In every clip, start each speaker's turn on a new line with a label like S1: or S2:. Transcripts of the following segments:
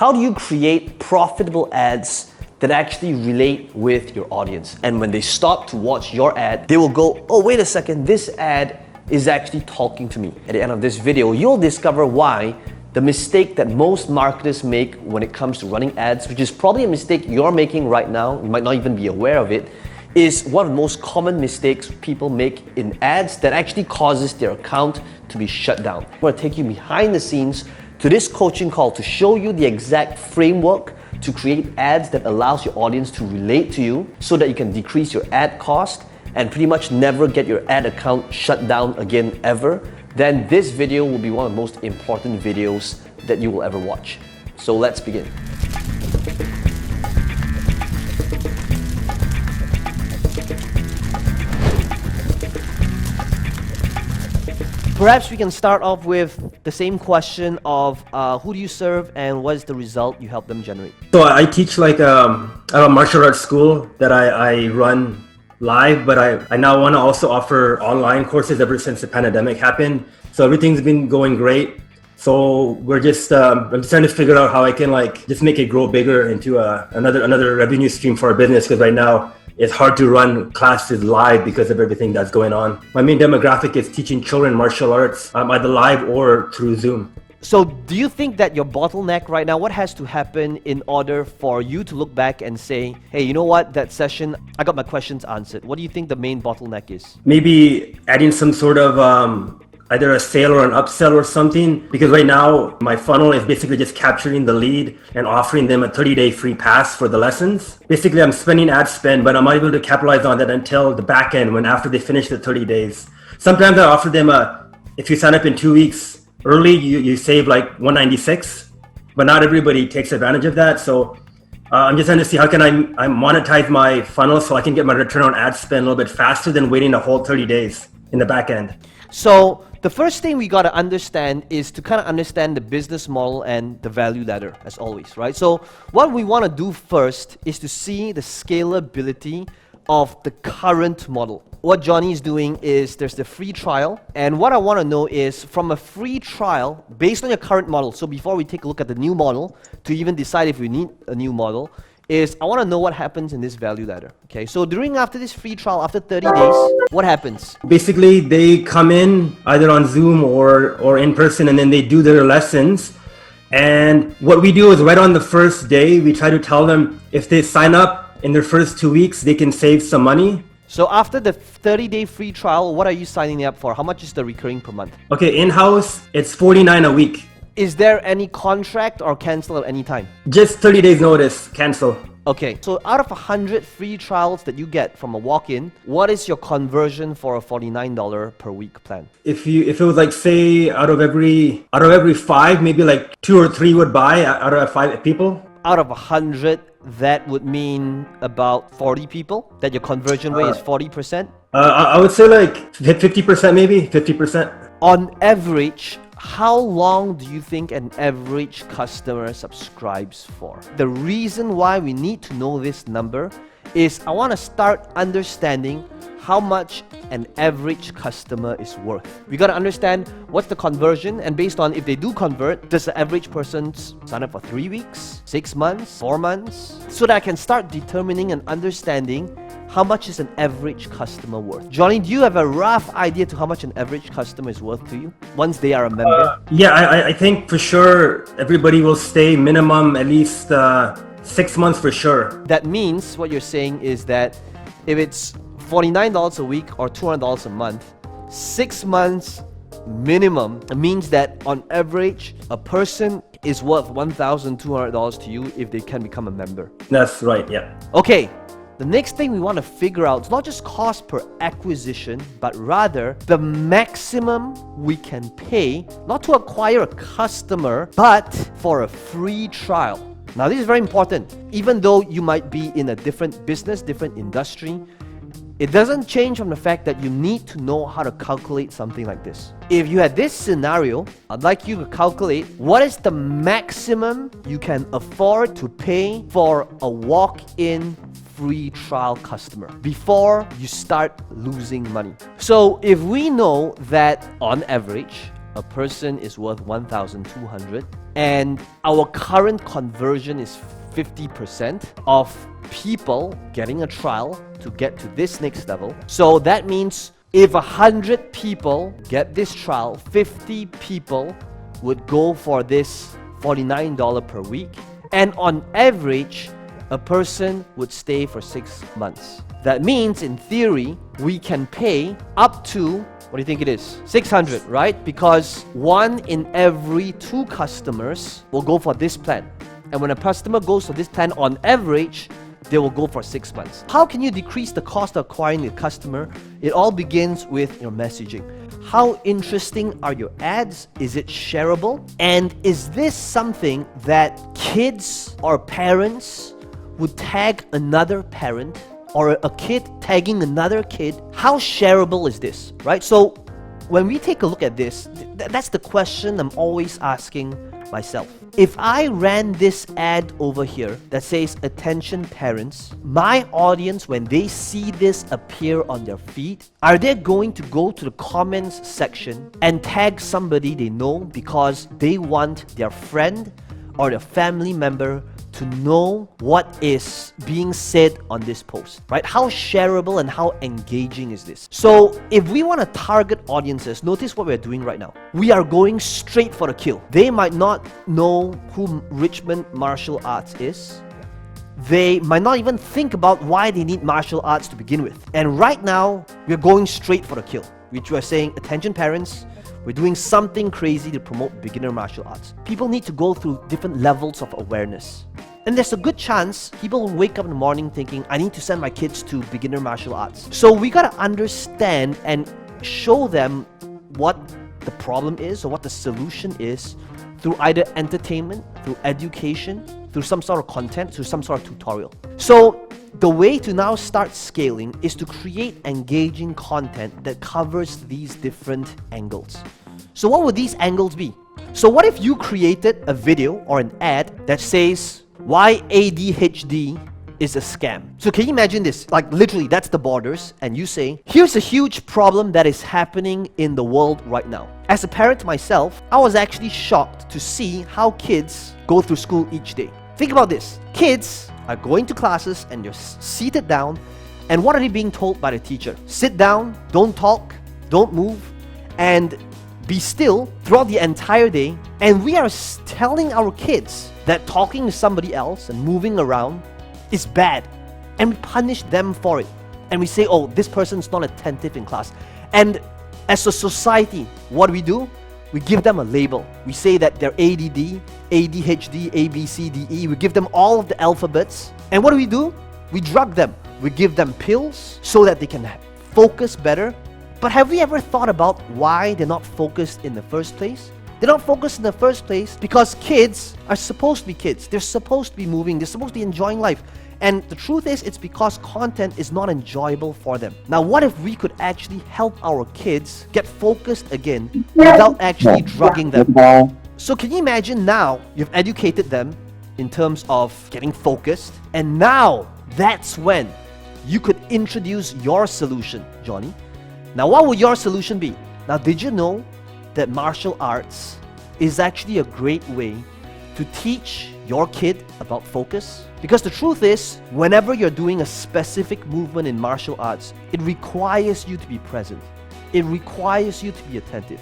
S1: How do you create profitable ads that actually relate with your audience? And when they stop to watch your ad, they will go, oh, wait a second, this ad is actually talking to me. At the end of this video, you'll discover why the mistake that most marketers make when it comes to running ads, which is probably a mistake you're making right now, you might not even be aware of it, is one of the most common mistakes people make in ads that actually causes their account to be shut down. I'm going to take you behind the scenes to this coaching call to show you the exact framework to create ads that allows your audience to relate to you so that you can decrease your ad cost and pretty much never get your ad account shut down again ever. Then this video will be one of the most important videos that you will ever watch. So let's begin. Perhaps we can start off with the same question of who do you serve and what is the result you help them generate?
S2: So I teach I have a martial arts school that I run live, but I now want to also offer online courses ever since the pandemic happened. So everything's been going great. So we're just I'm just trying to figure out how I can just make it grow bigger into another revenue stream for our business, because right now it's hard to run classes live because of everything that's going on. My main demographic is teaching children martial arts, either live or through Zoom.
S1: So do you think that your bottleneck right now, what has to happen in order for you to look back and say, hey, you know what, that session, I got my questions answered. What do you think the main bottleneck is?
S2: Maybe adding some sort of either a sale or an upsell or something, because right now my funnel is basically just capturing the lead and offering them a 30-day free pass for the lessons. Basically, I'm spending ad spend, but I'm not able to capitalize on that until the back end, when after they finish the 30 days. Sometimes I offer them if you sign up in 2 weeks early, you save like $196, but not everybody takes advantage of that. So I'm just trying to see how can I monetize my funnel so I can get my return on ad spend a little bit faster than waiting a whole 30 days in the back end.
S1: So the first thing we got to understand is to kind of understand the business model and the value ladder, as always, right? So what we want to do first is to see the scalability of the current model. What Johnny is doing is there's the free trial, and what I want to know is from a free trial, based on your current model, so before we take a look at the new model, to even decide if we need a new model, is I want to know what happens in this value ladder. Okay, so after this free trial, after 30 days, what happens?
S2: Basically, they come in either on Zoom or in person, and then they do their lessons. And what we do is right on the first day, we try to tell them if they sign up in their first 2 weeks, they can save some money.
S1: So after the 30-day free trial, what are you signing up for? How much is the recurring per month?
S2: Okay, in-house, it's $49 a week.
S1: Is there any contract or cancel at any time?
S2: Just 30 days notice, cancel.
S1: Okay, so out of 100 free trials that you get from a walk-in, what is your conversion for a $49 per week plan?
S2: If it was like, say, out of every 5, maybe like 2 or 3 would buy out of 5 people.
S1: Out of 100, that would mean about 40 people, that your conversion rate is 40%?
S2: I would say like 50%, maybe 50%.
S1: On average, how long do you think an average customer subscribes for? The reason why we need to know this number is I want to start understanding how much an average customer is worth. We got to understand what's the conversion, and based on if they do convert, does the average person sign up for 3 weeks, 6 months, 4 months? So that I can start determining and understanding how much is an average customer worth. Johnny, do you have a rough idea to how much an average customer is worth to you once they are a member?
S2: Yeah, I think for sure everybody will stay minimum at least 6 months for sure.
S1: That means what you're saying is that if it's $49 a week or $200 a month, 6 months minimum means that on average a person is worth $1,200 to you if they can become a member.
S2: That's right, yeah.
S1: Okay, the next thing we want to figure out is not just cost per acquisition, but rather the maximum we can pay, not to acquire a customer, but for a free trial. Now this is very important. Even though you might be in a different business, different industry, it doesn't change from the fact that you need to know how to calculate something like this. If you had this scenario, I'd like you to calculate what is the maximum you can afford to pay for a walk-in free trial customer before you start losing money. So if we know that on average, a person is worth $1,200, and our current conversion is 50% of people getting a trial to get to this next level. So that means if 100 people get this trial, 50 people would go for this $49 per week, and on average, a person would stay for 6 months. That means, in theory, we can pay up to, what do you think it is? 600, right? Because 1 in every 2 customers will go for this plan. And when a customer goes for this plan, on average, they will go for 6 months. How can you decrease the cost of acquiring a customer? It all begins with your messaging. How interesting are your ads? Is it shareable? And is this something that kids or parents would tag another parent, or a kid tagging another kid? How shareable is this, right? So when we take a look at this, that's the question I'm always asking myself. If I ran this ad over here that says attention parents, my audience, when they see this appear on their feed, are they going to go to the comments section and tag somebody they know because they want their friend or their family member to know what is being said on this post, right? How shareable and how engaging is this? So if we want to target audiences, notice what we're doing right now. We are going straight for the kill. They might not know who Richmond Martial Arts is. They might not even think about why they need martial arts to begin with. And right now, we're going straight for the kill, which we're saying, attention parents, we're doing something crazy to promote beginner martial arts. People need to go through different levels of awareness. And there's a good chance people will wake up in the morning thinking, I need to send my kids to beginner martial arts. So we gotta understand and show them what the problem is or what the solution is through either entertainment, through education, through some sort of content, through some sort of tutorial. So the way to now start scaling is to create engaging content that covers these different angles. So what would these angles be? So what if you created a video or an ad that says why ADHD is a scam? So can you imagine this? Like literally that's the borders, and you say, here's a huge problem that is happening in the world right now. As a parent myself, I was actually shocked to see how kids go through school each day. Think about this. Kids are going to classes and they're seated down, and what are they being told by the teacher? Sit down, don't talk, don't move, and be still throughout the entire day. And we are telling our kids that talking to somebody else and moving around is bad, and we punish them for it. And we say, oh, this person's not attentive in class. And as a society, what do? We give them a label. We say that they're ADD, ADHD, A, B, C, D, E. We give them all of the alphabets. And what do? We drug them. We give them pills so that they can focus better. But have we ever thought about why they're not focused in the first place? They're not focused in the first place because kids are supposed to be kids. They're supposed to be moving. They're supposed to be enjoying life. And the truth is, it's because content is not enjoyable for them. Now, what if we could actually help our kids get focused again without actually drugging them? So can you imagine now you've educated them in terms of getting focused, and now that's when you could introduce your solution, Johnny. Now, what would your solution be? Now, did you know that martial arts is actually a great way to teach your kid about focus? Because the truth is, whenever you're doing a specific movement in martial arts, it requires you to be present. It requires you to be attentive.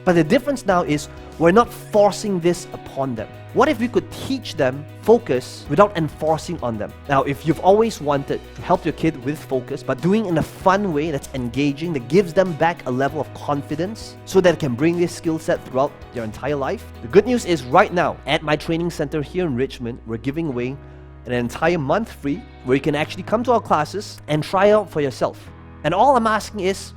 S1: But the difference now is we're not forcing this upon them. What if we could teach them focus without enforcing on them? Now, if you've always wanted to help your kid with focus, but doing it in a fun way that's engaging, that gives them back a level of confidence so that it can bring this skill set throughout their entire life, the good news is right now at my training center here in Richmond, we're giving away an entire month free where you can actually come to our classes and try out for yourself. And all I'm asking is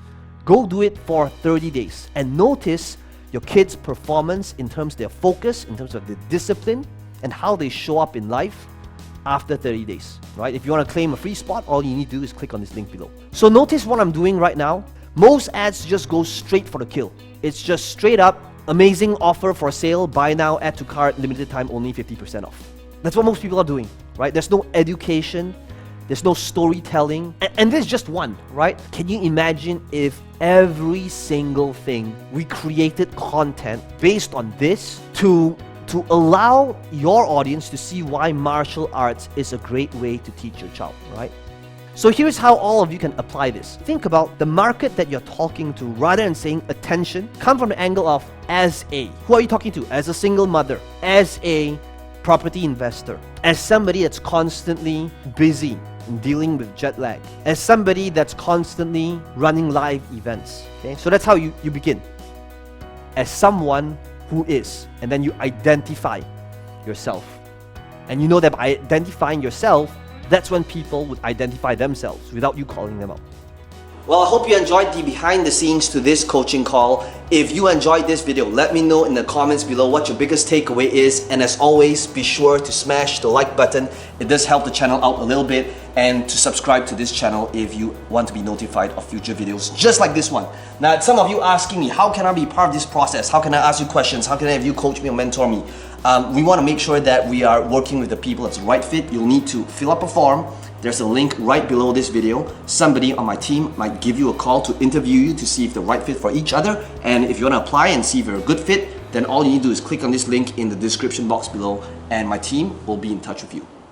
S1: go do it for 30 days and notice your kids' performance in terms of their focus, in terms of their discipline, and how they show up in life after 30 days, right? If you want to claim a free spot, all you need to do is click on this link below. So notice what I'm doing right now. Most ads just go straight for the kill. It's just straight up, amazing offer for sale, buy now, add to cart, limited time only, 50% off. That's what most people are doing, right? There's no education, there's no storytelling, and there's just one, right? Can you imagine if every single thing we created content based on this to to allow your audience to see why martial arts is a great way to teach your child, right? So here's how all of you can apply this. Think about the market that you're talking to. Rather than saying attention, come from the angle of as a. Who are you talking to? As a single mother, as a property investor, as somebody that's constantly busy in dealing with jet lag, as somebody that's constantly running live events. Okay, so that's how you begin. As someone who is, and then you identify yourself. And you know that by identifying yourself, that's when people would identify themselves without you calling them out. Well, I hope you enjoyed the behind the scenes to this coaching call. If you enjoyed this video, let me know in the comments below what your biggest takeaway is. And as always, be sure to smash the like button. It does help the channel out a little bit. And to subscribe to this channel if you want to be notified of future videos just like this one. Now, some of you asking me, how can I be part of this process? How can I ask you questions? How can I have you coach me or mentor me? We want to make sure that we are working with the people that's the right fit. You'll need to fill up a form. There's a link right below this video. Somebody on my team might give you a call to interview you to see if they're right fit for each other. And if you want to apply and see if you're a good fit, then all you need to do is click on this link in the description box below and my team will be in touch with you.